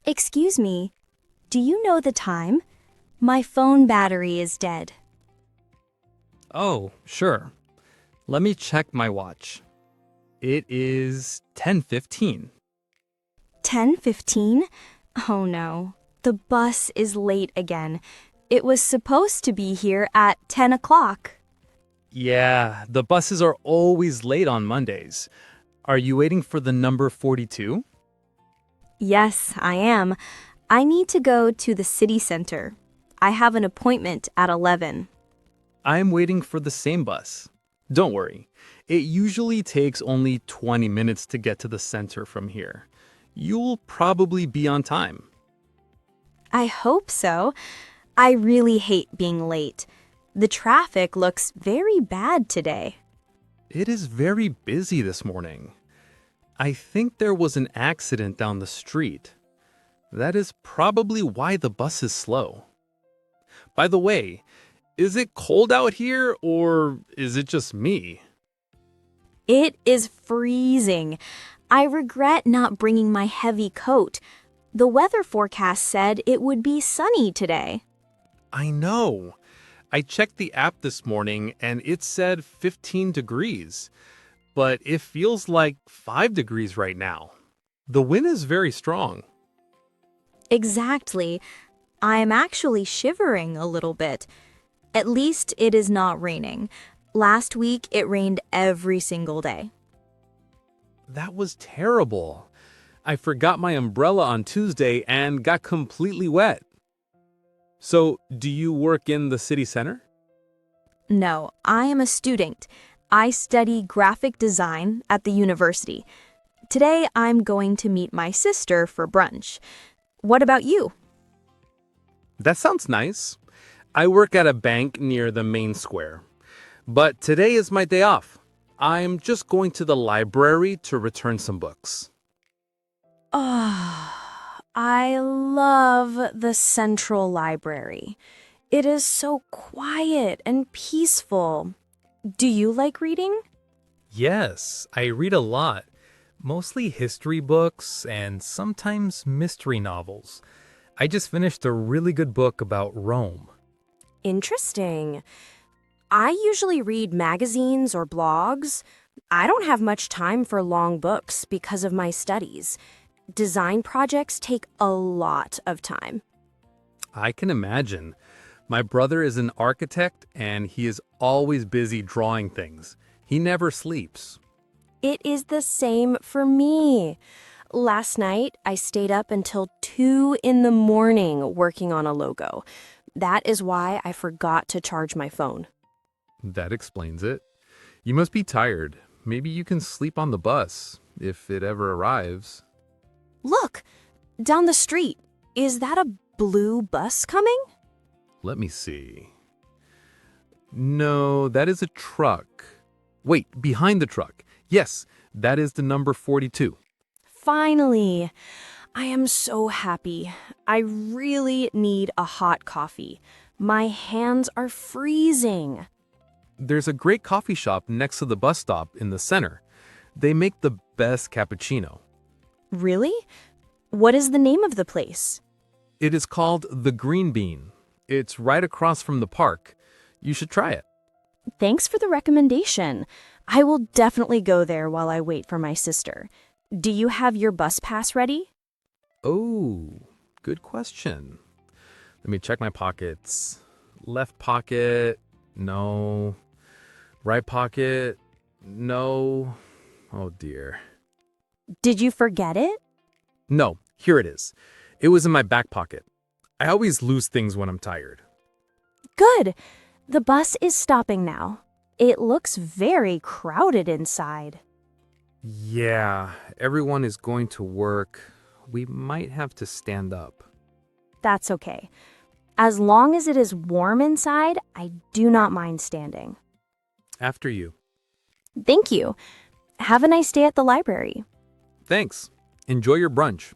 Excuse me, do you know the time? My phone battery is dead. Oh, sure. Let me check my watch. It is 10:15. 10:15? Oh no, the bus is late again. It was supposed to be here at 10 o'clock. Yeah, the buses are always late on Mondays. Are you waiting for the number 42? Yes, I am. I need to go to the city center. I have an appointment at 11. I'm waiting for the same bus. Don't worry. It usually takes only 20 minutes to get to the center from here. You'll probably be on time. I hope so. I really hate being late. The traffic looks very bad today. It is very busy this morning. I think there was an accident down the street. That is probably why the bus is slow. By the way, is it cold out here or is it just me? It is freezing. I regret not bringing my heavy coat. The weather forecast said it would be sunny today. I know. I checked the app this morning and it said 15 degrees, but it feels like 5 degrees right now. The wind is very strong. Exactly. I am actually shivering a little bit. At least it is not raining. Last week it rained every single day. That was terrible. I forgot my umbrella on Tuesday and got completely wet. So, do you work in the city center? No, I am a student. I study graphic design at the university. Today I'm going to meet my sister for brunch. What about you? That sounds nice. I work at a bank near the main square. But today is my day off. I'm just going to the library to return some books. Oh, I love the Central Library. It is so quiet and peaceful. Do you like reading? Yes, I read a lot. Mostly history books and sometimes mystery novels. I just finished a really good book about Rome. Interesting. I usually read magazines or blogs. I don't have much time for long books because of my studies. Design projects take a lot of time. I can imagine. My brother is an architect and he is always busy drawing things. He never sleeps. It is the same for me. Last night, I stayed up until 2 in the morning working on a logo. That is why I forgot to charge my phone. That explains it. You must be tired. Maybe you can sleep on the bus, if it ever arrives. Look, down the street. Is that a blue bus coming? Let me see. No, that is a truck. Wait, behind the truck. Yes, that is the number 42. Finally. I am so happy. I really need a hot coffee. My hands are freezing. There's a great coffee shop next to the bus stop in the center. They make the best cappuccino. Really? What is the name of the place? It is called the Green Bean. It's right across from the park. You should try it. Thanks for the recommendation. I will definitely go there while I wait for my sister. Do you have your bus pass ready? Oh, good question. Let me check my pockets. Left pocket, no. Right pocket, no. Oh dear. Did you forget it? No, here it is. It was in my back pocket. I always lose things when I'm tired. Good. The bus is stopping now. It looks very crowded inside. Yeah, everyone is going to work. We might have to stand up. That's okay. As long as it is warm inside, I do not mind standing. After you. Thank you. Have a nice day at the library. Thanks. Enjoy your brunch.